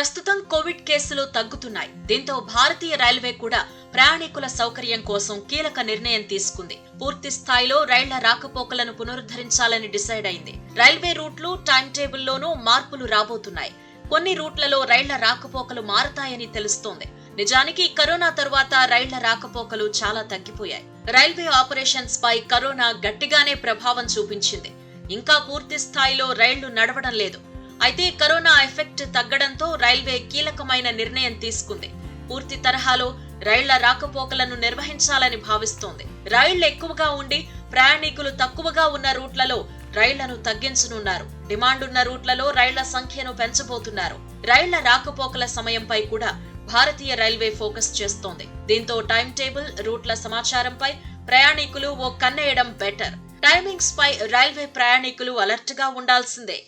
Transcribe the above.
ప్రస్తుతం కోవిడ్ కేసులు తగ్గుతున్నాయి. దీంతో భారతీయ రైల్వే కూడా ప్రయాణికుల సౌకర్యం కోసం కీలక నిర్ణయం తీసుకుంది. పూర్తి స్థాయిలో రైళ్ల రాకపోకలను పునరుద్ధరించాలని డిసైడ్ అయింది. రైల్వే రూట్లు, టైం టేబుల్లోనూ మార్పులు రాబోతున్నాయి. కొన్ని రూట్లలో రైళ్ల రాకపోకలు మారతాయని తెలుస్తోంది. నిజానికి కరోనా తరువాత రైళ్ల రాకపోకలు చాలా తగ్గిపోయాయి. రైల్వే ఆపరేషన్స్ పై కరోనా గట్టిగానే ప్రభావం చూపించింది. ఇంకా పూర్తి స్థాయిలో రైళ్లు నడవడం లేదు. అయితే కరోనా ఎఫెక్ట్ తగ్గడంతో రైల్వే కీలకమైన నిర్ణయం తీసుకుంది. పూర్తి తరహాలో రైళ్ల రాకపోకలను నిర్వహించాలని భావిస్తోంది. రైళ్లు ఎక్కువగా ఉండి ప్రయాణికులు తక్కువగా ఉన్న రూట్లలో రైళ్లను తగ్గించనున్నారు. డిమాండ్ ఉన్న రూట్లలో రైళ్ల సంఖ్యను పెంచబోతున్నారు. రైళ్ల రాకపోకల సమయంపై కూడా భారతీయ రైల్వే ఫోకస్ చేస్తోంది. దీంతో టైం టేబుల్, రూట్ల సమాచారంపై ప్రయాణికులు ఓ కన్నేయడం బెటర్. టైమింగ్స్ పై రైల్వే ప్రయాణికులు అలర్ట్ గా ఉండాల్సిందే.